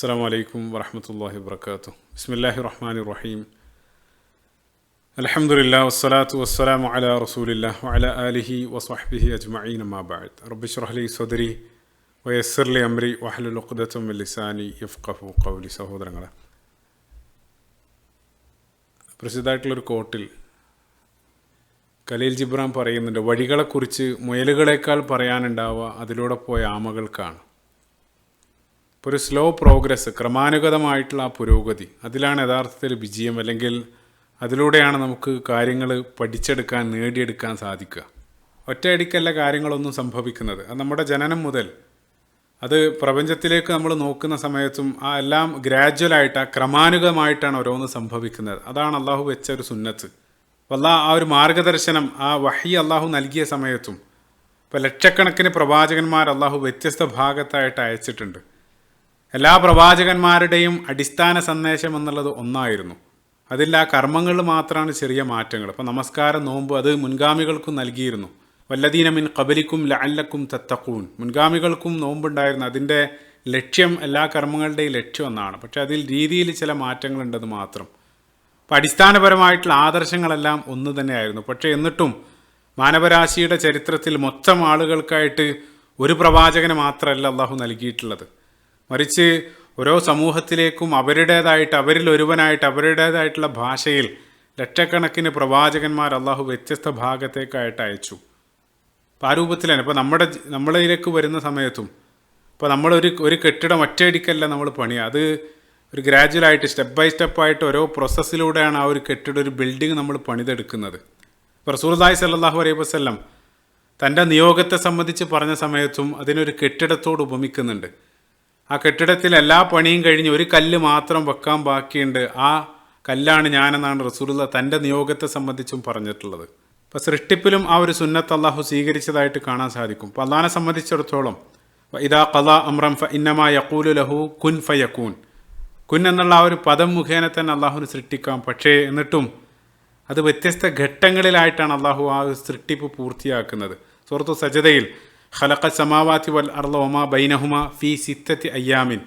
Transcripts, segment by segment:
അസ്സലാമു അലൈക്കും വറഹ്മത്തുള്ളാഹി വബറകാതുഹു. ബിസ്മില്ലാഹിർ റഹ്മാനിർ റഹീം. അൽഹംദുലില്ലാഹി വസ്സലാത്തു വസ്സലാമു അലാ റസൂലില്ലാഹി വഅലാ ആലിഹി വസ്വഹ്ബിഹി അജ്മഈൻ. അമ്മാ ബഅദ്. റബ്ബി ഇശ്റഹ് ലി സദ്രി വയസ്സിർ ലി അംരി വഹ്ലുൽ ഉഖ്ദതം മിൻ ലിസാനി യഫ്ഖഹു ഖൗലി. സഹോദരങ്ങളെ, പ്രസിദ്ധമായിട്ടുള്ളൊരു കോട്ടിൽ ഖലീൽ ജിബ്രാൻ പറയുന്നുണ്ട്, വഴികളെക്കുറിച്ച് മുയലുകളേക്കാൾ പറയാനുണ്ടാവുക അതിലൂടെ പോയ ആമകൾക്കാണ്. ഇപ്പോൾ ഒരു സ്ലോ പ്രോഗ്രസ്, ക്രമാനുഗതമായിട്ടുള്ള ആ പുരോഗതി, അതിലാണ് യഥാർത്ഥത്തിൽ വിജയം. അല്ലെങ്കിൽ അതിലൂടെയാണ് നമുക്ക് കാര്യങ്ങൾ പഠിച്ചെടുക്കാൻ, നേടിയെടുക്കാൻ സാധിക്കുക. ഒറ്റയടിക്കല്ല കാര്യങ്ങളൊന്നും സംഭവിക്കുന്നത്. അത് നമ്മുടെ ജനനം മുതൽ അത് പ്രപഞ്ചത്തിലേക്ക് നമ്മൾ നോക്കുന്ന സമയത്തും ആ എല്ലാം ഗ്രാജ്വലായിട്ട്, ക്രമാനുഗതമായിട്ടാണ് ഓരോന്ന് സംഭവിക്കുന്നത്. അതാണ് അള്ളാഹു വെച്ച ഒരു സുന്നത്ത്. അപ്പോൾ ആ ഒരു മാർഗദർശനം, ആ വഹി അള്ളാഹു നൽകിയ സമയത്തും ഇപ്പോൾ ലക്ഷക്കണക്കിന് പ്രവാചകന്മാർ അള്ളാഹു വ്യത്യസ്ത ഭാഗത്തായിട്ട് അയച്ചിട്ടുണ്ട്. എല്ലാ പ്രവാചകന്മാരുടെയും അടിസ്ഥാന സന്ദേശം എന്നുള്ളത് ഒന്നായിരുന്നു. അതിൽ ആ കർമ്മങ്ങളിൽ മാത്രമാണ് ചെറിയ മാറ്റങ്ങൾ. അപ്പോൾ നമസ്കാരം, നോമ്പ്, അത് മുൻഗാമികൾക്കും നൽകിയിരുന്നു. വല്ലദീന മിൻ ഖബലിക്കും ലഅല്ലക്കും തത്തഖൂൻ. മുൻഗാമികൾക്കും നോമ്പുണ്ടായിരുന്നു. അതിൻ്റെ ലക്ഷ്യം, എല്ലാ കർമ്മങ്ങളുടെയും ലക്ഷ്യം ഒന്നാണ്. പക്ഷേ അതിൽ രീതിയിൽ ചില മാറ്റങ്ങളുണ്ടെന്ന് മാത്രം. അപ്പോൾ അടിസ്ഥാനപരമായിട്ടുള്ള ആദർശങ്ങളെല്ലാം ഒന്ന് തന്നെയായിരുന്നു. പക്ഷേ എന്നിട്ടും മാനവരാശിയുടെ ചരിത്രത്തിൽ മൊത്തം ആളുകൾക്കായിട്ട് ഒരു പ്രവാചകനെ മാത്രമല്ല അള്ളാഹു നൽകിയിട്ടുള്ളത്. മറിച്ച് ഓരോ സമൂഹത്തിലേക്കും അവരുടേതായിട്ട്, അവരിൽ ഒരുവനായിട്ട്, അവരുടേതായിട്ടുള്ള ഭാഷയിൽ ലക്ഷക്കണക്കിന് പ്രവാചകന്മാർ അള്ളാഹു വ്യത്യസ്ത ഭാഗത്തേക്കായിട്ട് അയച്ചു. അപ്പോൾ ആ രൂപത്തിൽ തന്നെ ഇപ്പോൾ നമ്മളിലേക്ക് വരുന്ന സമയത്തും ഇപ്പോൾ നമ്മളൊരു കെട്ടിടം ഒറ്റയടിക്കല്ല നമ്മൾ പണിയുക. അത് ഒരു ഗ്രാജുവലായിട്ട്, സ്റ്റെപ്പ് ബൈ സ്റ്റെപ്പായിട്ട് ഓരോ പ്രോസസ്സിലൂടെയാണ് ആ ഒരു കെട്ടിടം, ഒരു ബിൽഡിംഗ് നമ്മൾ പണിതെടുക്കുന്നത്. ഇപ്പോൾ റസൂലുള്ളാഹി സ്വല്ലല്ലാഹു അലൈഹി വസല്ലം തൻ്റെ നിയോഗത്തെ സംബന്ധിച്ച് പറഞ്ഞ സമയത്തും അതിനൊരു കെട്ടിടത്തോട് ഉപമിക്കുന്നുണ്ട്. ആ കെട്ടിടത്തിൽ എല്ലാ പണിയും കഴിഞ്ഞ് ഒരു കല്ല് മാത്രം വെക്കാൻ ബാക്കിയുണ്ട്. ആ കല്ലാണ് ഞാനെന്നാണ് റസൂലുള്ളാഹി തൻ്റെ നിയോഗത്തെ സംബന്ധിച്ചും പറഞ്ഞിട്ടുള്ളത്. അപ്പോൾ സൃഷ്ടിപ്പിലും ആ ഒരു സുന്നത്ത് അള്ളാഹു സ്വീകരിച്ചതായിട്ട് കാണാൻ സാധിക്കും. അപ്പോൾ അള്ളാഹിനെ സംബന്ധിച്ചിടത്തോളം ഇദാ ഖളാ അംറൻ ഫഇന്നമാ യഖൂലു ലഹു കുൻ ഫയകൂൻ. കുൻ എന്നുള്ള ആ ഒരു പദം മുഖേന തന്നെ അള്ളാഹുവിന് സൃഷ്ടിക്കാം. പക്ഷേ എന്നിട്ടും അത് വ്യത്യസ്ത ഘട്ടങ്ങളിലായിട്ടാണ് അള്ളാഹു ആ ഒരു സൃഷ്ടിപ്പ് പൂർത്തിയാക്കുന്നത്. സൂറത്തു സജദയിൽ ഖലഖ സമാവാതി വൽ അർള വമാ ബൈനഹുമാ ഫീ സിത്തത്തി അയ്യാമിൻ.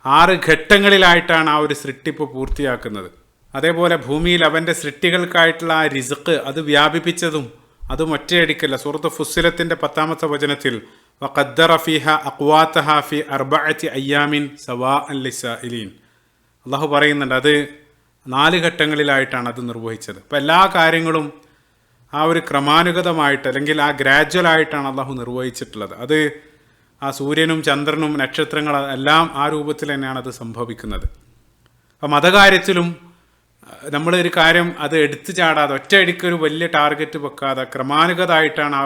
6 ഘട്ടങ്ങളിലായിട്ടാണ് ആ ഒരു സൃഷ്ടിപ്പ് പൂർത്തിയാക്കുന്നത്. അതേപോലെ ഭൂമിയിൽ അവൻ്റെ സൃഷ്ടികൾക്കായിട്ടുള്ള ആ റിസ്ഖ് അത് വ്യാപിപ്പിച്ചതും അതും ഒറ്റയടിക്കല്ല. സൂറത്ത് ഫുസ്സിലത്തിൻ്റെ 10-ാമത്തെ വചനത്തിൽ വഖദ്ദറ ഫീഹ അഖ്വാതഹാ ഫീ അർബഅതി അയ്യാമിൻ സവാഅൻ ലിസ്സായിലീൻ. അള്ളാഹു പറയുന്നുണ്ട്, അത് 4 ഘട്ടങ്ങളിലായിട്ടാണ് അത് നിർവഹിച്ചത്. അപ്പോൾ എല്ലാ കാര്യങ്ങളും ആ ഒരു ക്രമാനുഗതമായിട്ട്, അല്ലെങ്കിൽ ആ ഗ്രാജ്വലായിട്ടാണ് അള്ളാഹു നിർവഹിച്ചിട്ടുള്ളത്. അത് ആ സൂര്യനും ചന്ദ്രനും നക്ഷത്രങ്ങളും എല്ലാം ആ രൂപത്തിൽ തന്നെയാണ് അത് സംഭവിക്കുന്നത്. അപ്പം മതകാര്യത്തിലും നമ്മളൊരു കാര്യം അത് എടുത്തു ചാടാതെ, ഒറ്റയടിക്കൊരു വലിയ ടാർഗറ്റ് വെക്കാതെ ക്രമാനുഗതമായിട്ടാണ് ആ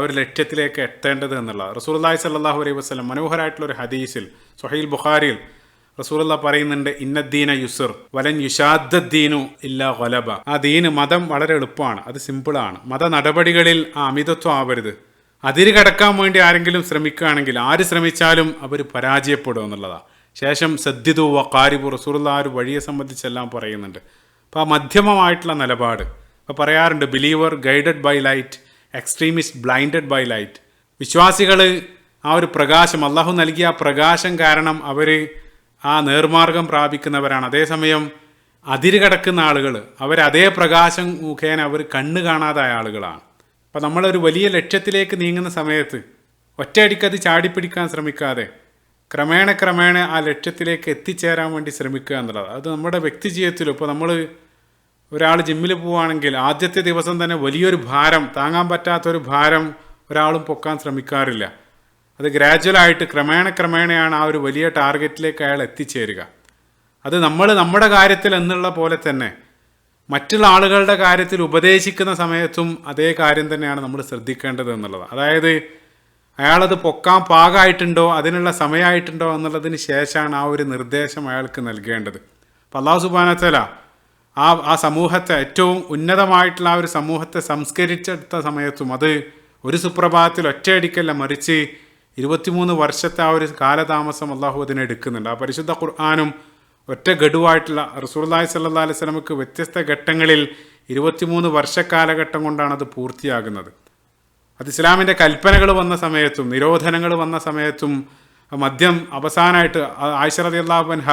ഒരു ലക്ഷ്യത്തിലേക്ക് എത്തേണ്ടത് എന്നുള്ളത്. റസൂലുള്ളാഹി സ്വല്ലല്ലാഹു അലൈഹി വസല്ലം മനോഹരമായിട്ടുള്ളൊരു ഹദീസിൽ സ്വഹീഹുൽ ബുഖാരിയിൽ റസൂലുള്ളാഹി പറയുന്നുണ്ട്, ഇന്നദ്ദീന യുസ്ർ വലൻ യുശാദ്ദദ്ദീനു ഇല്ലാ ഗലബ. ആ ദീന്, മതം വളരെ എളുപ്പമാണ്, അത് സിമ്പിളാണ്. മത നടപടികളിൽ ആ അമിതത്വം ആവരുത്. അതിര് കടക്കാൻ വേണ്ടി ആരെങ്കിലും ശ്രമിക്കുകയാണെങ്കിൽ, ആര് ശ്രമിച്ചാലും അവർ പരാജയപ്പെടും എന്നുള്ളതാണ്. ശേഷം സദ്ദിദു വഖാരിബു. റസൂലുള്ളാഹി ആ ഒരു വഴിയെ സംബന്ധിച്ചെല്ലാം പറയുന്നുണ്ട്. അപ്പോൾ ആ മധ്യമമായിട്ടുള്ള നിലപാട്. അപ്പോൾ പറയാറുണ്ട്, believer guided by light, extremist blinded by light. വിശ്വാസികൾ ആ ഒരു പ്രകാശം, അള്ളാഹു നൽകിയ ആ പ്രകാശം കാരണം അവർ ആ നേർമാർഗം പ്രാപിക്കുന്നവരാണ്. അതേസമയം അതിര് കടക്കുന്ന ആളുകൾ, അതേ പ്രകാശം മുഖേന അവർ കണ്ണ് കാണാതായ ആളുകളാണ്. അപ്പം നമ്മളൊരു വലിയ ലക്ഷ്യത്തിലേക്ക് നീങ്ങുന്ന സമയത്ത് ഒറ്റയടിക്കത് ചാടിപ്പിടിക്കാൻ ശ്രമിക്കാതെ ക്രമേണ ആ ലക്ഷ്യത്തിലേക്ക് എത്തിച്ചേരാൻ വേണ്ടി ശ്രമിക്കുക എന്നുള്ളത്. അത് നമ്മുടെ വ്യക്തി ജീവിതത്തിലും, ഇപ്പോൾ നമ്മൾ ഒരാൾ ജിമ്മിൽ പോവുകയാണെങ്കിൽ ആദ്യത്തെ ദിവസം തന്നെ വലിയൊരു ഭാരം, താങ്ങാൻ പറ്റാത്തൊരു ഭാരം ഒരാളും പൊക്കാൻ ശ്രമിക്കാറില്ല. അത് ഗ്രാജ്വലായിട്ട് ക്രമേണയാണ് ആ ഒരു വലിയ ടാർഗറ്റിലേക്ക് അയാൾ എത്തിച്ചേരുക. അത് നമ്മുടെ കാര്യത്തിൽ എന്നുള്ള പോലെ തന്നെ മറ്റുള്ള ആളുകളുടെ കാര്യത്തിൽ ഉപദേശിക്കുന്ന സമയത്തും അതേ കാര്യം തന്നെയാണ് നമ്മൾ ശ്രദ്ധിക്കേണ്ടത് എന്നുള്ളത്. അതായത് അയാളത് പൊക്കാൻ പാകമായിട്ടുണ്ടോ, അതിനുള്ള സമയമായിട്ടുണ്ടോ എന്നുള്ളതിന് ശേഷമാണ് ആ ഒരു നിർദ്ദേശം അയാൾക്ക് നൽകേണ്ടത്. അപ്പോൾ അല്ലാഹു സുബ്ഹാനഹു വ തആല ആ സമൂഹത്തെ, ഏറ്റവും ഉന്നതമായിട്ടുള്ള ആ ഒരു സമൂഹത്തെ സംസ്കരിച്ചെടുത്ത സമയത്തും അത് ഒരു സുപ്രഭാതത്തിൽ ഒറ്റയടിക്കല്ല, മറിച്ച് 23 വർഷത്തെ ആ ഒരു കാലതാമസം അള്ളാഹു അതിനെടുക്കുന്നുണ്ട്. ആ പരിശുദ്ധ ഖുർആനും ഒറ്റ ഗഡുവായിട്ടുള്ള റസൂലുള്ളാഹി സ്വല്ലല്ലാഹു അലൈഹി വസല്ലമക്ക് വ്യത്യസ്ത ഘട്ടങ്ങളിൽ 23 വർഷക്കാലഘട്ടം കൊണ്ടാണ് അത് പൂർത്തിയാകുന്നത്. അത് ഇസ്ലാമിൻ്റെ കൽപ്പനകൾ വന്ന സമയത്തും നിരോധനങ്ങൾ വന്ന സമയത്തും മദ്യം അവസാനമായിട്ട് ആയിഷ റളിയല്ലാഹു അൻഹ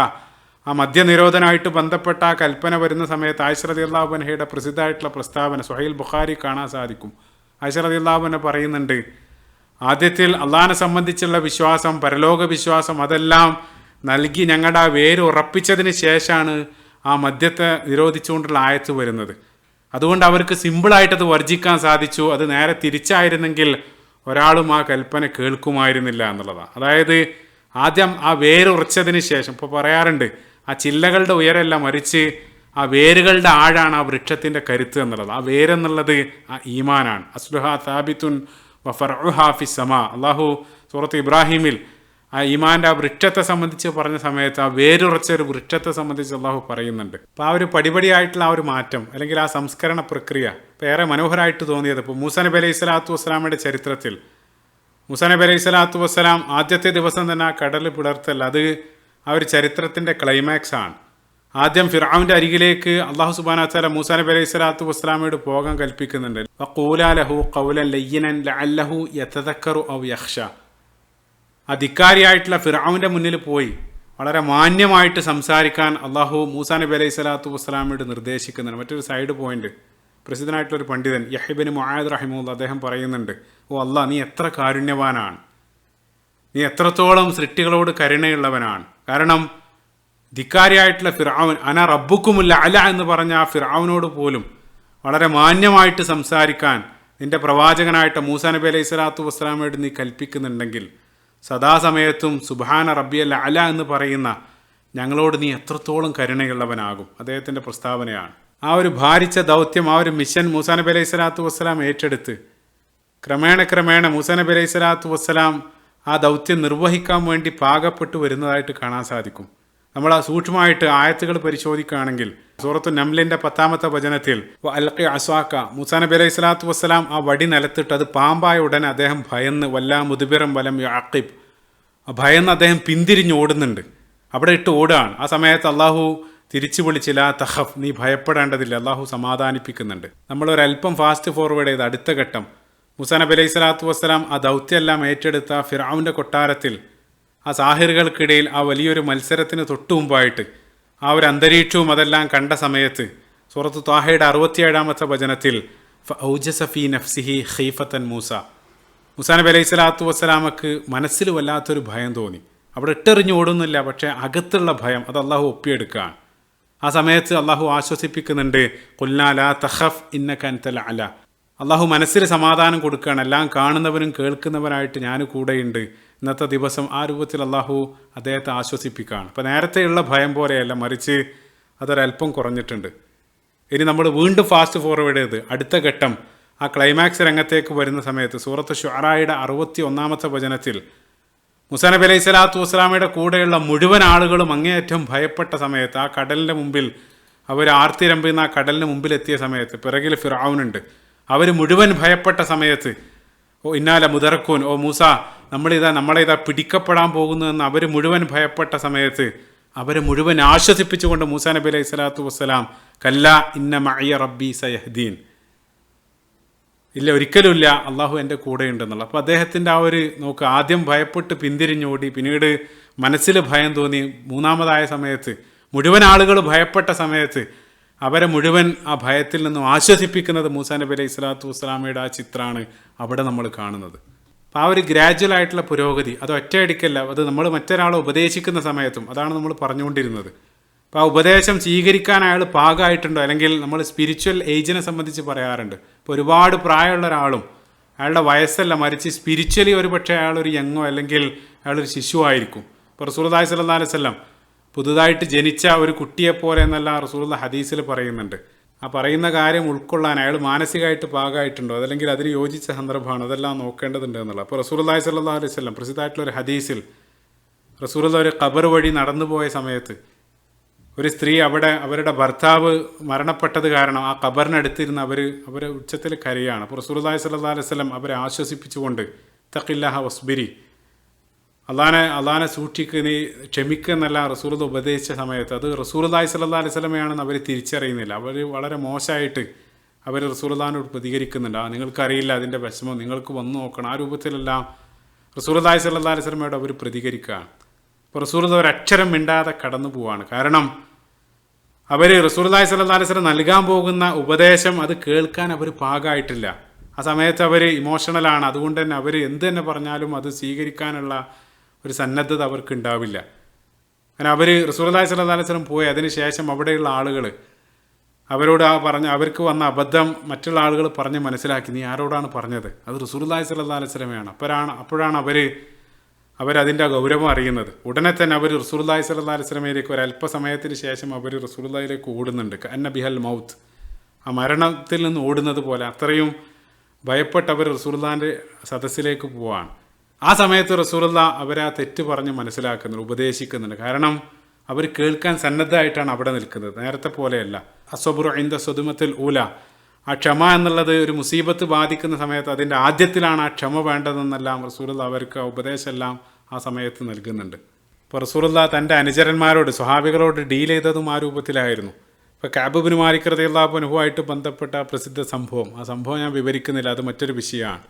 ആ മദ്യനിരോധനമായിട്ട് ബന്ധപ്പെട്ട ആ കൽപ്പന വരുന്ന സമയത്ത് ആയിഷ റളിയല്ലാഹു അൻഹയുടെ പ്രസിദ്ധമായിട്ടുള്ള പ്രസ്താവന സ്വഹീൽ ബുഖാരി കാണാൻ സാധിക്കും. ആയിഷ റളിയല്ലാഹു അൻഹ പറയുന്നുണ്ട്, ആദ്യത്തിൽ അള്ളാഹിനെ സംബന്ധിച്ചുള്ള വിശ്വാസം, പരലോക വിശ്വാസം അതെല്ലാം നൽകി ഞങ്ങളുടെ ആ വേര് ഉറപ്പിച്ചതിന് ശേഷമാണ് ആ മദ്യത്തെ നിരോധിച്ചുകൊണ്ടുള്ള ആയത്ത് വരുന്നത്. അതുകൊണ്ട് അവർക്ക് സിമ്പിളായിട്ടത് വർജിക്കാൻ സാധിച്ചു. അത് നേരെ തിരിച്ചായിരുന്നെങ്കിൽ ഒരാളും ആ കൽപ്പന കേൾക്കുമായിരുന്നില്ല എന്നുള്ളതാണ്. അതായത് ആദ്യം ആ വേരുറച്ചതിന് ശേഷം, ഇപ്പോൾ പറയാറുണ്ട് ആ ചില്ലകളുടെ ഉയരമല്ല, മറിച്ച് ആ വേരുകളുടെ ആഴാണ് ആ വൃക്ഷത്തിൻ്റെ കരുത്ത് എന്നുള്ളത്. ആ വേരെന്നുള്ളത് ആ ഈമാനാണ്. അസ്ലുഹ സാബിത്തുൻ വഫർഉഹാ ഫിസ് സമാ. അള്ളാഹു സൂറത്ത് ഇബ്രാഹിമിൽ ആ ഈമാൻ്റെ ആ വൃക്ഷത്തെ സംബന്ധിച്ച് പറഞ്ഞ സമയത്ത് ആ വേരുറച്ച ഒരു വൃക്ഷത്തെ സംബന്ധിച്ച് അള്ളാഹു പറയുന്നുണ്ട്. അപ്പോൾ ആ ഒരു പടിപടിയായിട്ടുള്ള ആ ഒരു മാറ്റം അല്ലെങ്കിൽ ആ സംസ്കരണ പ്രക്രിയ ഇപ്പോൾ ഏറെ മനോഹരമായിട്ട് തോന്നിയത്, ഇപ്പോൾ മൂസാ നബി അലൈഹി സ്വലാത്തു വസ്സലാമയുടെ ചരിത്രത്തിൽ മൂസാ നബി അലൈഹി സ്വലാത്തു വസ്സലാം ആദ്യത്തെ ദിവസം തന്നെ ആ കടൽ പിളർത്തൽ, അത് ആ ഒരു ചരിത്രത്തിൻ്റെ ക്ലൈമാക്സ് ആണ്. ആദ്യം ഫിർഔന്റെ അരികിലേക്ക് അള്ളാഹു സുബ്ഹാനഹു വ തആല മൂസാ നബി അലൈഹി സ്വലാത്തു വസ്സലാമയോട് പോകാൻ കൽപ്പിക്കുന്നുണ്ട്. വഖൂലാ ലഹു ഖൗലൻ ലയ്യിനൻ ലഅല്ലഹു യതദക്കറു ഔ യഖ്ഷ. ആ ധിക്കാരിയായിട്ടുള്ള ഫിർഔന്റെ മുന്നിൽ പോയി വളരെ മാന്യമായിട്ട് സംസാരിക്കാൻ അള്ളാഹു മൂസാ നബി അലൈഹി സ്വലാത്തു വസ്സലാമയോട് നിർദ്ദേശിക്കുന്നുണ്ട്. മറ്റൊരു സൈഡ് പോയിന്റ്, പ്രസിദ്ധനായിട്ടുള്ളൊരു പണ്ഡിതൻ യഹ്യ ഇബ്നു മുആദ് റഹിമഹുല്ല അദ്ദേഹം പറയുന്നുണ്ട്, ഓ അല്ലാഹ്, നീ എത്ര കാരുണ്യവാനാണ്, നീ എത്രത്തോളം സൃഷ്ടികളോട് കരുണയുള്ളവനാണ്. കാരണം ധിക്കാരിയായിട്ടുള്ള ഫിർഔൻ അന റബ്ബുക്കുമുൽ അല എന്ന് പറഞ്ഞ ആ ഫിർഔനോട് പോലും വളരെ മാന്യമായിട്ട് സംസാരിക്കാൻ നിന്റെ പ്രവാചകനായിട്ട് മൂസാ നബി അലൈഹി സ്വലാത്തു വസ്സലാമയോട് നീ കൽപ്പിക്കുന്നുണ്ടെങ്കിൽ സദാസമയത്തും സുബ്ഹാന റബ്ബിയൽ അല എന്ന് പറയുന്ന ഞങ്ങളോട് നീ എത്രത്തോളം കരുണയുള്ളവനാകും. അദ്ദേഹത്തിൻ്റെ പ്രസ്താവനയാണ്. ആ ഒരു ഭാരിച്ച ദൗത്യം, ആ ഒരു മിഷൻ മൂസാ നബി അലൈഹി സ്വലാത്തു വസ്സലാം ഏറ്റെടുത്ത് ക്രമേണ മൂസാ നബി അലൈഹി സ്വലാത്തു വസ്സലാം ആ ദൗത്യം നിർവഹിക്കാൻ വേണ്ടി പാകപ്പെട്ടു വരുന്നതായിട്ട് കാണാൻ സാധിക്കും. നമ്മൾ ആ സൂക്ഷ്മമായിട്ട് ആയത്തുകൾ പരിശോധിക്കുകയാണെങ്കിൽ സൂറത്തു നംലിൻ്റെ 10-ാമത്തെ വചനത്തിൽ അൽഖി അസ്വാക്ക, മൂസാ നബി അലൈഹി സ്വലാത്തു വസ്സലാം ആ വടി നിലത്തിട്ട് അത് പാമ്പായ ഉടനെ അദ്ദേഹം ഭയന്ന് വല്ലാ മുദ്ബിറം വലം യഅഖിബ്, ഭയന്ന് അദ്ദേഹം പിന്തിരിഞ്ഞ് ഓടുന്നുണ്ട്, അവിടെ ഇട്ട് ഓടുകയാണ്. ആ സമയത്ത് അള്ളാഹു തിരിച്ചു വിളിച്ചില്ല, തഖഫ്, നീ ഭയപ്പെടേണ്ടതില്ല, അള്ളാഹു സമാധാനിപ്പിക്കുന്നുണ്ട്. നമ്മളൊരല്പം ഫാസ്റ്റ് ഫോർവേഡ് ചെയ്ത് അടുത്ത ഘട്ടം മൂസാ നബി അലൈഹി സ്വലാത്തു വസ്സലാം ആ ദൗത്യമെല്ലാം ഏറ്റെടുത്ത ഫിർഔന്റെ കൊട്ടാരത്തിൽ ആ സാഹിറുകൾക്കിടയിൽ ആ വലിയൊരു മത്സരത്തിന് തൊട്ടു മുമ്പായിട്ട് ആ ഒരു അന്തരീക്ഷവും അതെല്ലാം കണ്ട സമയത്ത് സൂറത്ത് ത്വാഹയുടെ 67-ാമത്തെ വചനത്തിൽ ഫൗജസ ഫീ നഫ്സിഹി ഖീഫത്തൻ മൂസാ നബി അലൈഹി സ്വലാത്തു വസ്സലാമക്ക് മനസ്സിൽ വല്ലാത്തൊരു ഭയം തോന്നി. അവിടെ ഇട്ടെറിഞ്ഞ് ഓടുന്നില്ല, പക്ഷേ അകത്തുള്ള ഭയം അത് അള്ളാഹു ഒപ്പിയെടുക്കുകയാണ്. ആ സമയത്ത് അള്ളാഹു ആശ്വസിപ്പിക്കുന്നുണ്ട്, ഖുൽനാ ലാ തഖഫ് ഇന്നക അൻതൽ അല. അള്ളാഹു മനസ്സിൽ സമാധാനം കൊടുക്കുകയാണ്, എല്ലാം കാണുന്നവനും കേൾക്കുന്നവനായിട്ട് ഞാൻ കൂടെയുണ്ട്. ഇന്നത്തെ ദിവസം ആ രൂപത്തിൽ അള്ളാഹു അദ്ദേഹത്തെ ആശ്വസിപ്പിക്കുകയാണ്. അപ്പോൾ നേരത്തെയുള്ള ഭയം പോലെയല്ല, മറിച്ച് അതൊരല്പം കുറഞ്ഞിട്ടുണ്ട്. ഇനി നമ്മൾ വീണ്ടും ഫാസ്റ്റ് ഫോർവേഡ് ചെയ്ത് അടുത്ത ഘട്ടം ആ ക്ലൈമാക്സ് രംഗത്തേക്ക് വരുന്ന സമയത്ത് സൂറത്ത് ശുഅറായുടെ 61-ാമത്തെ വചനത്തിൽ മൂസാ നബി അലൈഹി സ്വലാത്തു വസ്സലാമയുടെ കൂടെയുള്ള മുഴുവൻ ആളുകളും അങ്ങേയറ്റം ഭയപ്പെട്ട സമയത്ത് ആ കടലിൻ്റെ മുമ്പിൽ അവർ ആർത്തിരമ്പുന്ന ആ കടലിന് മുമ്പിൽ എത്തിയ സമയത്ത് പിറകിൽ ഫിർഔനുണ്ട്, അവർ മുഴുവൻ ഭയപ്പെട്ട സമയത്ത് ഓ ഇന്നാല മുദറക്കൂൻ, ഓ മൂസ നമ്മളിതാ പിടിക്കപ്പെടാൻ പോകുന്നു എന്ന് അവർ മുഴുവൻ ഭയപ്പെട്ട സമയത്ത് അവരെ മുഴുവൻ ആശ്വസിപ്പിച്ചുകൊണ്ട് മൂസാ നബി അലൈഹി സ്വലാത്തു വസ്സലാം കല്ല ഇന്ന മഅയ റബ്ബി സയഹ്ദീൻ, ഇല്ല ഒരിക്കലുമില്ല, അള്ളാഹു എൻ്റെ കൂടെയുണ്ടെന്നുള്ള. അപ്പോൾ അദ്ദേഹത്തിൻ്റെ ആ ഒരു നോക്ക്, ആദ്യം ഭയപ്പെട്ട് പിന്തിരിഞ്ഞോടി, പിന്നീട് മനസ്സിൽ ഭയം തോന്നി, മൂന്നാമതായ സമയത്ത് മുഴുവൻ ആളുകൾ ഭയപ്പെട്ട സമയത്ത് അവരെ മുഴുവൻ ആ ഭയത്തിൽ നിന്നും ആശ്വസിപ്പിക്കുന്നത് മൂസാ നബി അലൈഹി സ്വലാത്തു വസ്സലാമയുടെ ആ ചിത്രമാണ് അവിടെ നമ്മൾ കാണുന്നത്. അപ്പോൾ ആ ഒരു ഗ്രാജുവൽ ആയിട്ടുള്ള പുരോഗതി അത് ഒറ്റയടിക്കല്ല, അത് നമ്മൾ മറ്റൊരാളെ ഉപദേശിക്കുന്ന സമയത്തും അതാണ് നമ്മൾ പറഞ്ഞുകൊണ്ടിരുന്നത്. അപ്പോൾ ആ ഉപദേശം സ്വീകരിക്കാൻ അയാൾ പാകമായിട്ടുണ്ടോ, അല്ലെങ്കിൽ നമ്മൾ സ്പിരിച്വൽ ഏജിനെ സംബന്ധിച്ച് പറയാറുണ്ട്. ഇപ്പോൾ ഒരുപാട് പ്രായമുള്ള ഒരാളും അയാളുടെ വയസ്സല്ല, മറിച്ച് സ്പിരിച്വലി ഒരു പക്ഷേ അയാളൊരു യങ്ങോ അല്ലെങ്കിൽ അയാളൊരു ശിശുവായിരിക്കും. ഇപ്പോൾ റസൂലുള്ളാഹി സ്വല്ലല്ലാഹു അലൈഹി വസല്ലം പുതുതായിട്ട് ജനിച്ച ഒരു കുട്ടിയെപ്പോലെ എന്നല്ല റസൂലുള്ള ഹദീസിൽ പറയുന്നുണ്ട്. ആ പറയുന്ന കാര്യം ഉൾക്കൊള്ളാൻ അയാൾ മാനസികമായിട്ട് പാകമായിട്ടുണ്ടോ, അതല്ലെങ്കിൽ അതിന് യോജിച്ച സന്ദർഭമാണ്, അതെല്ലാം നോക്കേണ്ടതുണ്ട് എന്നുള്ളത്. അപ്പോൾ റസൂലുള്ളാഹി സ്വല്ലല്ലാഹു അലൈഹി വസല്ലം പ്രസിദ്ധമായിട്ടുള്ളൊരു ഹദീസിൽ റസൂലുള്ള ഒരു ഖബർ വഴി നടന്നു പോയ സമയത്ത് ഒരു സ്ത്രീ അവിടെ അവരുടെ ഭർത്താവ് മരണപ്പെട്ടത് കാരണം ആ ഖബറിനടുത്തിരുന്ന് അവരെ ഉച്ചത്തിൽ കരയാണ്. അപ്പോൾ റസൂലുള്ളാഹി സ്വല്ലല്ലാഹു അലൈഹി വസല്ലം അവരെ ആശ്വസിപ്പിച്ചുകൊണ്ട് തഖില്ലാഹ വസ്ബിരി, അള്ളാനെ സൂക്ഷിക്ക്, നീ ക്ഷമിക്കുക എന്നല്ല റസൂലുള്ളാഹി ഉപദേശിച്ച സമയത്ത് അത് റസൂലുള്ളാഹി സ്വല്ലല്ലാഹു അലൈഹി വസല്ലമയാണെന്ന് അവർ തിരിച്ചറിയുന്നില്ല. അവർ വളരെ മോശമായിട്ട് അവർ റസൂലുള്ളാഹിനോട് പ്രതികരിക്കുന്നുണ്ട്. നിങ്ങൾക്കറിയില്ല അതിൻ്റെ വിഷമം, നിങ്ങൾക്ക് വന്നു നോക്കണം, ആ രൂപത്തിലെല്ലാം റസൂലുള്ളാഹി സ്വല്ലല്ലാഹി അലൈഹി വസല്ലമയോട് അവർ പ്രതികരിക്കുകയാണ്. അപ്പോൾ റസൂലുള്ളാഹി ഒരക്ഷരം മിണ്ടാതെ കടന്നു പോവാണ്. കാരണം അവർ റസൂലുള്ളാഹി സ്വല്ലല്ലാഹി അലൈഹി വസല്ലം നൽകാൻ പോകുന്ന ഉപദേശം അത് കേൾക്കാൻ അവർ പാകമായിട്ടില്ല. ആ സമയത്ത് അവർ ഇമോഷണലാണ്. അതുകൊണ്ട് തന്നെ അവർ എന്ത് തന്നെ പറഞ്ഞാലും അത് സ്വീകരിക്കാനുള്ള ഒരു സന്നദ്ധത അവർക്ക് ഉണ്ടാവില്ല. അങ്ങനെ അവർ റസൂലുള്ളാഹി സ്വല്ലല്ലാഹി അലൈഹി വസല്ലം പോയി അതിന് ശേഷം അവിടെയുള്ള ആളുകൾ അവരോട് അവർക്ക് വന്ന അബദ്ധം മറ്റുള്ള ആളുകൾ പറഞ്ഞ് മനസ്സിലാക്കി. നീ ആരോടാണ് പറഞ്ഞത്? അത് റസൂലുള്ളാഹി സ്വല്ലല്ലാഹി അലൈഹി വസല്ലമയാണ്. അപ്പോഴാണ് അവരതിൻ്റെ ഗൗരവം അറിയുന്നത്. ഉടനെ തന്നെ അവർ റസൂലുള്ളാഹി സ്വല്ലല്ലാഹി അലൈഹി വസല്ലമയിലേക്ക് ഒരല്പസമയത്തിന് ശേഷം അവർ റസൂലുള്ളാഹിയിലേക്ക് ഓടുന്നുണ്ട്. അന്ന ബിഹൽ മൗത്ത്, ആ മരണത്തിൽ നിന്ന് ഓടുന്നത് പോലെ അത്രയും ഭയപ്പെട്ട് അവർ റസൂലുള്ളാഹിൻ്റെ സദസ്സിലേക്ക് പോവാണ്. ആ സമയത്ത് റസൂലുള്ളാഹി അവരെ ആ തെറ്റ് പറഞ്ഞ് മനസ്സിലാക്കുന്നുണ്ട്, ഉപദേശിക്കുന്നുണ്ട്. കാരണം അവർ കേൾക്കാൻ സന്നദ്ധമായിട്ടാണ് അവിടെ നിൽക്കുന്നത്, നേരത്തെ പോലെയല്ല. അസ്വബ്റു ഇൻദ സ്വദുമത്തിൽ ഊല, ആ ക്ഷമ എന്നുള്ളത് ഒരു മുസീബത്ത് ബാധിക്കുന്ന സമയത്ത് അതിൻ്റെ ആദ്യത്തിലാണ് ആ ക്ഷമ വേണ്ടതെന്നെല്ലാം റസൂലുള്ളാഹി അവർക്ക് ആ ഉപദേശമെല്ലാം ആ സമയത്ത് നൽകുന്നുണ്ട്. ഇപ്പോൾ റസൂലുള്ളാഹി തൻ്റെ അനുചരന്മാരോട് സ്വഹാബികളോട് ഡീൽ ചെയ്തതും ആ രൂപത്തിലായിരുന്നു. ഇപ്പോൾ കഅബ് ഇബ്നു മാലിക് റളിയല്ലാഹു അൻഹുവായിട്ട് ബന്ധപ്പെട്ട പ്രസിദ്ധ സംഭവം, ആ സംഭവം ഞാൻ വിവരിക്കുന്നില്ല, അത് മറ്റൊരു വിഷയമാണ്.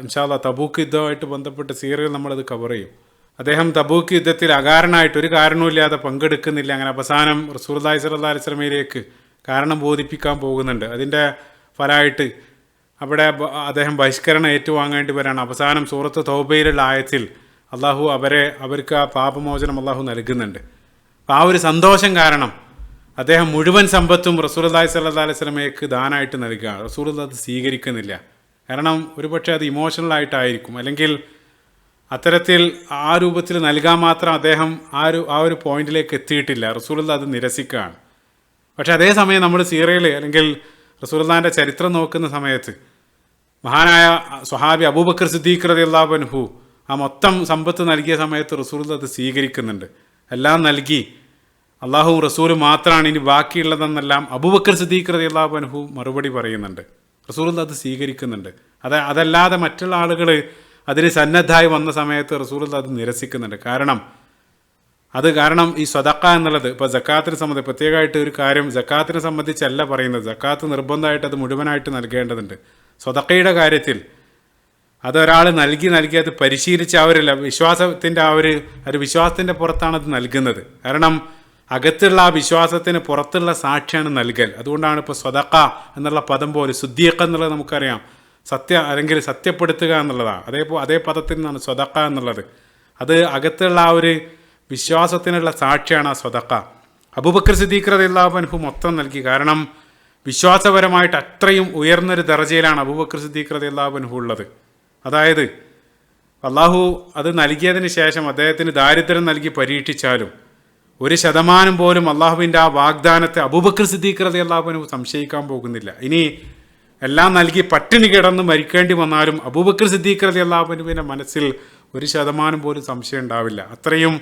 ഇൻഷാ അല്ലാഹ് തബൂക്ക് യുദ്ധവുമായിട്ട് ബന്ധപ്പെട്ട സീറിയൽ നമ്മളത് കവർ ചെയ്യും. അദ്ദേഹം തബൂക്ക് യുദ്ധത്തിൽ അകാരണമായിട്ട് ഒരു കാരണവുമില്ലാതെ പങ്കെടുക്കുന്നില്ല. അങ്ങനെ അവസാനം റസൂലുള്ളാഹി സ്വല്ലല്ലാഹി അലൈഹി വസല്ലമയിലേക്ക് കാരണം ബോധിപ്പിക്കാൻ പോകുന്നുണ്ട്. അതിൻ്റെ ഫലമായിട്ട് അവിടെ അദ്ദേഹം ബഹിഷ്കരണം ഏറ്റുവാങ്ങേണ്ടി വരാണ്. അവസാനം സൂറത്ത് തൗബയിലുള്ള ആയത്തിൽ അള്ളാഹു അവർക്ക് ആ പാപമോചനം അള്ളാഹു നൽകുന്നുണ്ട്. അപ്പോൾ ആ ഒരു സന്തോഷം കാരണം അദ്ദേഹം മുഴുവൻ സമ്പത്തും റസൂലുള്ളാഹി സ്വല്ലല്ലാഹി അലൈഹി വസല്ലമയ്ക്ക് ദാനമായിട്ട് നൽകുകയാണ്. റസൂലുള്ളാഹി അത് സ്വീകരിക്കുന്നില്ല. കാരണം ഒരുപക്ഷെ അത് ഇമോഷണലായിട്ടായിരിക്കും, അല്ലെങ്കിൽ അത്തരത്തിൽ ആ രൂപത്തിൽ നൽകാൻ മാത്രം അദ്ദേഹം ആ ഒരു പോയിന്റിലേക്ക് എത്തിയിട്ടില്ല. റസൂലുള്ളാഹി അത് നിരസിക്കുകയാണ്. പക്ഷെ അതേസമയം നമ്മൾ സീറയിൽ അല്ലെങ്കിൽ റസൂലുള്ളാഹിൻ്റെ ചരിത്രം നോക്കുന്ന സമയത്ത് മഹാനായ സ്വഹാബി അബൂബക്കർ സിദ്ദീഖ് റളിയല്ലാഹു അൻഹു ആ മൊത്തം സമ്പത്ത് നൽകിയ സമയത്ത് റസൂലുള്ളാഹി അത് സ്വീകരിക്കുന്നുണ്ട്. എല്ലാം നൽകി, അള്ളാഹുവും റസൂലും മാത്രമാണ് ഇനി ബാക്കിയുള്ളതെന്നെല്ലാം അബൂബക്കർ സിദ്ദീഖ് റളിയല്ലാഹു അൻഹു മറുപടി പറയുന്നുണ്ട്. റസൂലുള്ളാഹി അത് സ്വീകരിക്കുന്നുണ്ട്. അതല്ലാതെ മറ്റുള്ള ആളുകൾ അതിന് സന്നദ്ധമായി വന്ന സമയത്ത് റസൂലുള്ളാഹി അത് നിരസിക്കുന്നുണ്ട്. കാരണം ഈ സ്വതക്ക എന്നുള്ളത് ഇപ്പോൾ സക്കാത്തിനെ സംബന്ധിച്ച് പ്രത്യേകമായിട്ട് ഒരു കാര്യം സക്കാത്തിനെ സംബന്ധിച്ചല്ല പറയുന്നത്. സക്കാത്ത് നിർബന്ധമായിട്ട് അത് മുഴുവനായിട്ട് നൽകേണ്ടതുണ്ട്. സ്വതക്കയുടെ കാര്യത്തിൽ അതൊരാൾ നൽകി അത് പരിശീലിച്ച് വിശ്വാസത്തിൻ്റെ ഒരു വിശ്വാസത്തിൻ്റെ പുറത്താണ് അത് നൽകുന്നത്. കാരണം അകത്തുള്ള ആ വിശ്വാസത്തിന് പുറത്തുള്ള സാക്ഷിയാണ് നൽകൽ. അതുകൊണ്ടാണ് ഇപ്പോൾ സ്വതക്ക എന്നുള്ള പദം പോലെ സുദ്ദീഖ് എന്നുള്ളത് നമുക്കറിയാം, അല്ലെങ്കിൽ സത്യപ്പെടുത്തുക എന്നുള്ളതാണ്. അതേ പദത്തിൽ നിന്നാണ് സ്വതക്ക എന്നുള്ളത്. അത് അകത്തുള്ള ആ ഒരു വിശ്വാസത്തിനുള്ള സാക്ഷിയാണ് ആ സ്വതക്ക. അബൂബക്കർ സിദ്ദീഖ് റളിയല്ലാഹു അൻഹു മൊത്തം നൽകി. കാരണം വിശ്വാസപരമായിട്ട് അത്രയും ഉയർന്നൊരു ദർജയിലാണ് അബൂബക്കർ സിദ്ദീഖ് റളിയല്ലാഹു അൻഹു ഉള്ളത്. അതായത് അള്ളാഹു അത് നൽകിയതിന് ശേഷം അദ്ദേഹത്തിന് ദാരിദ്ര്യം നൽകി പരീക്ഷിച്ചാലും 1% പോലും അള്ളാഹുവിൻ്റെ ആ വാഗ്ദാനത്തെ അബൂബക്കർ സിദ്ദീഖ് റളിയല്ലാഹു അൻഹു സംശയിക്കാൻ പോകുന്നില്ല. ഇനി എല്ലാം നൽകി പട്ടിണി കിടന്ന് മരിക്കേണ്ടി വന്നാലും അബൂബക്കർ സിദ്ദീഖ് റളിയല്ലാഹു അൻഹുവിൻ്റെ മനസ്സിൽ 1% പോലും സംശയം ഉണ്ടാവില്ല. അത്രയും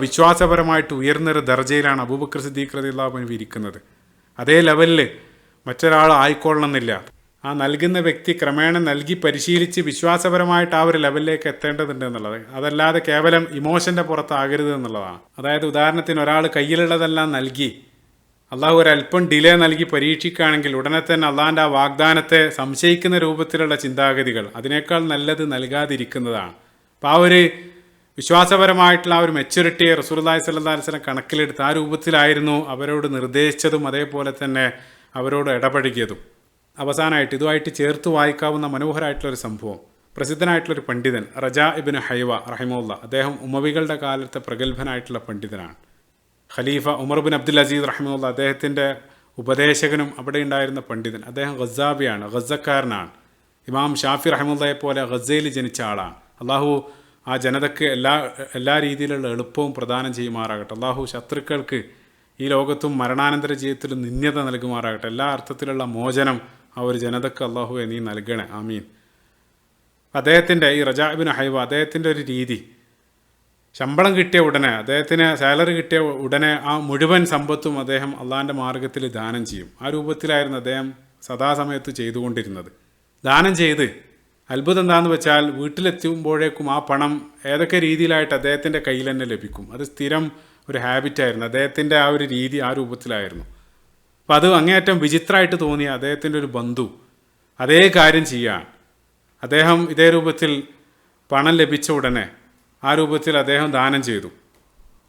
വിശ്വാസപരമായിട്ട് ഉയർന്നൊരു ദർജയിലാണ് അബൂബക്കർ സിദ്ദീഖ് റളിയല്ലാഹു അൻഹു ഇരിക്കുന്നത്. അതേ ലെവലിൽ മറ്റൊരാൾ ആയിക്കൊള്ളണമെന്നില്ല. ആ നൽകുന്ന വ്യക്തി ക്രമേണ നൽകി പരിശീലിച്ച് വിശ്വാസപരമായിട്ട് ആ ഒരു ലെവലിലേക്ക് എത്തേണ്ടതുണ്ട് എന്നുള്ളത്. അതല്ലാതെ കേവലം ഇമോഷൻ്റെ പുറത്താകരുത് എന്നുള്ളതാണ്. അതായത് ഉദാഹരണത്തിന് ഒരാൾ കയ്യിലുള്ളതെല്ലാം നൽകി അള്ളാഹു ഒരല്പം ഡിലേ നൽകി പരീക്ഷിക്കുകയാണെങ്കിൽ ഉടനെ തന്നെ അള്ളാഹിൻ്റെ ആ വാഗ്ദാനത്തെ സംശയിക്കുന്ന രൂപത്തിലുള്ള ചിന്താഗതികൾ, അതിനേക്കാൾ നല്ലത് നൽകാതിരിക്കുന്നതാണ്. അപ്പോൾ ആ ഒരു വിശ്വാസപരമായിട്ടുള്ള ആ ഒരു മെച്യൂരിറ്റിയെ റസൂലുള്ളാഹി സ്വല്ലല്ലാഹി അലൈഹി വസല്ലം കണക്കിലെടുത്ത് ആ രൂപത്തിലായിരുന്നു അവരോട് നിർദ്ദേശിച്ചതും അതേപോലെ തന്നെ അവരോട് ഇടപഴകിയതും. അവസാനമായിട്ട് ഇതുമായിട്ട് ചേർത്ത് വായിക്കാവുന്ന മനോഹരമായിട്ടുള്ളൊരു സംഭവം, പ്രസിദ്ധനായിട്ടുള്ളൊരു പണ്ഡിതൻ റജാ ഇബ്നു ഹൈവ റഹിമഹുല്ലാഹ്, അദ്ദേഹം ഉമവികളുടെ കാലത്തെ പ്രഗത്ഭനായിട്ടുള്ള പണ്ഡിതനാണ്. ഖലീഫ ഉമർ ബിൻ അബ്ദുൽ അസീസ് റഹിമഹുല്ലാഹ് അദ്ദേഹത്തിൻ്റെ ഉപദേശകനും അവിടെ ഉണ്ടായിരുന്ന പണ്ഡിതൻ. അദ്ദേഹം ഗസാബിയാണ്, ഗസക്കാരനാണ്. ഇമാം ഷാഫി റഹിമഹുല്ലാഹയെ പോലെ ഗസയിൽ ജനിച്ച ആളാണ്. അള്ളാഹു ആ ജനതയ്ക്ക് എല്ലാ രീതിയിലുള്ള എളുപ്പവും പ്രദാനം ചെയ്യുമാറാകട്ടെ. അള്ളാഹു ശത്രുക്കൾക്ക് ഈ ലോകത്തും മരണാനന്തര ജീവിതത്തിലും നിന്ദ്യത നൽകുമാറാകട്ടെ. എല്ലാ അർത്ഥത്തിലുള്ള മോചനം ആ ഒരു ജനതയ്ക്ക് അള്ളാഹുവെ നീ നൽകണേ, ആമീൻ. അദ്ദേഹത്തിൻ്റെ ഈ റജാ ഇബ്നു ഹൈവ അദ്ദേഹത്തിൻ്റെ ഒരു രീതി, ശമ്പളം കിട്ടിയ ഉടനെ, അദ്ദേഹത്തിന് സാലറി കിട്ടിയ ഉടനെ ആ മുഴുവൻ സമ്പത്തും അദ്ദേഹം അള്ളാഹിൻ്റെ മാർഗത്തിൽ ദാനം ചെയ്യും. ആ രൂപത്തിലായിരുന്നു അദ്ദേഹം സദാസമയത്ത് ചെയ്തുകൊണ്ടിരുന്നത്. ദാനം ചെയ്ത് അത്ഭുതം എന്താണെന്ന് വെച്ചാൽ വീട്ടിലെത്തുമ്പോഴേക്കും ആ പണം ഏതൊക്കെ രീതിയിലായിട്ട് അദ്ദേഹത്തിൻ്റെ കയ്യിൽ തന്നെ ലഭിക്കും. അത് സ്ഥിരം ഒരു ഹാബിറ്റായിരുന്നു. അദ്ദേഹത്തിൻ്റെ ആ ഒരു രീതി ആ രൂപത്തിലായിരുന്നു. അപ്പോൾ അത് അങ്ങേയറ്റം വിചിത്രമായിട്ട് തോന്നിയ അദ്ദേഹത്തിൻ്റെ ഒരു ബന്ധു അതേ കാര്യം ചെയ്യാൻ അദ്ദേഹം ഇതേ രൂപത്തിൽ പണം ലഭിച്ച ഉടനെ ആ രൂപത്തിൽ അദ്ദേഹം ദാനം ചെയ്തു.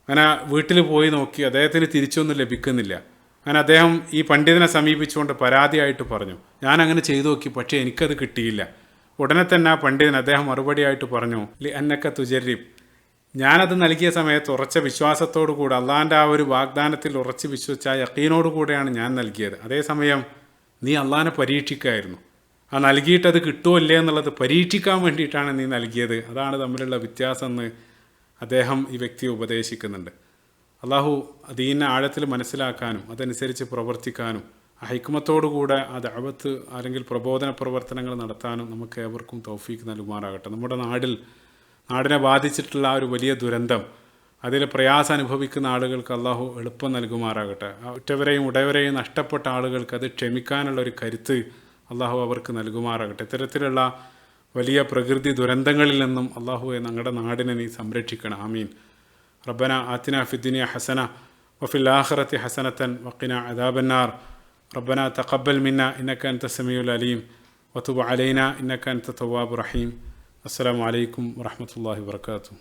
അങ്ങനെ വീട്ടിൽ പോയി നോക്കി, അദ്ദേഹത്തിന് തിരിച്ചൊന്നും ലഭിക്കുന്നില്ല. അങ്ങനെ അദ്ദേഹം ഈ പണ്ഡിതനെ സമീപിച്ചുകൊണ്ട് പരാതിയായിട്ട് പറഞ്ഞു, ഞാൻ അങ്ങനെ ചെയ്തു നോക്കി, പക്ഷേ എനിക്കത് കിട്ടിയില്ല. ഉടനെ തന്നെ ആ പണ്ഡിതൻ അദ്ദേഹം മറുപടിയായിട്ട് പറഞ്ഞു, ലി അന്നക്ക തുജരിബ്, ഞാനത് നൽകിയ സമയത്ത് ഉറച്ച വിശ്വാസത്തോടു കൂടെ അള്ളാഹിൻ്റെ ആ ഒരു വാഗ്ദാനത്തിൽ ഉറച്ച് വിശ്വസിച്ച ആ യക്കീനോടു കൂടെയാണ് ഞാൻ നൽകിയത്. അതേസമയം നീ അള്ളാഹിനെ പരീക്ഷിക്കായിരുന്നു. ആ നൽകിയിട്ടത് കിട്ടുമോ ഇല്ലേ എന്നുള്ളത് പരീക്ഷിക്കാൻ വേണ്ടിയിട്ടാണ് നീ നൽകിയത്. അതാണ് തമ്മിലുള്ള വ്യത്യാസം എന്ന് അദ്ദേഹം ഈ വ്യക്തിയെ ഉപദേശിക്കുന്നുണ്ട്. അള്ളാഹു ദീനിനെ ആഴത്തിൽ മനസ്സിലാക്കാനും അതനുസരിച്ച് പ്രവർത്തിക്കാനും ആ ഹിക്മത്തോടുകൂടെ ആ ദഅവത്ത് അല്ലെങ്കിൽ പ്രബോധന പ്രവർത്തനങ്ങൾ നടത്താനും നമുക്ക് ഏവർക്കും തൗഫീക്ക് നൽകുമാറാകട്ടെ. നമ്മുടെ നാടിനെ ബാധിച്ചിട്ടുള്ള ആ ഒരു വലിയ ദുരന്തം, അതിൽ പ്രയാസം അനുഭവിക്കുന്ന ആളുകൾക്ക് അള്ളാഹു എളുപ്പം നൽകുമാറാകട്ടെ. ഉറ്റവരെയും ഉടയവരെയും നഷ്ടപ്പെട്ട ആളുകൾക്ക് അത് ക്ഷമിക്കാനുള്ള ഒരു കരുത്ത് അള്ളാഹു അവർക്ക് നൽകുമാറാകട്ടെ. ഇത്തരത്തിലുള്ള വലിയ പ്രകൃതി ദുരന്തങ്ങളിൽ നിന്നും അള്ളാഹുവെ ഞങ്ങളുടെ നാടിനെ നീ സംരക്ഷിക്കണം. ആമീൻ. റബ്ബന ആതിന ഫിദ്ദുനിയ ഹസന വഫിൽ ആഖിറതി ഹസനതൻ വഖിന അദാബന്നാർ. റബ്ബന തഖബ്ബൽ മിന്ന ഇന്നക അൻത സമീഉൽ അലീം വതുബ് അലൈന ഇന്നക അൻത തവ്വാബുർ റഹീം. അസ്സലാമു അലൈക്കും വറഹ്മത്തുള്ളാഹി വബറകാതുഹു.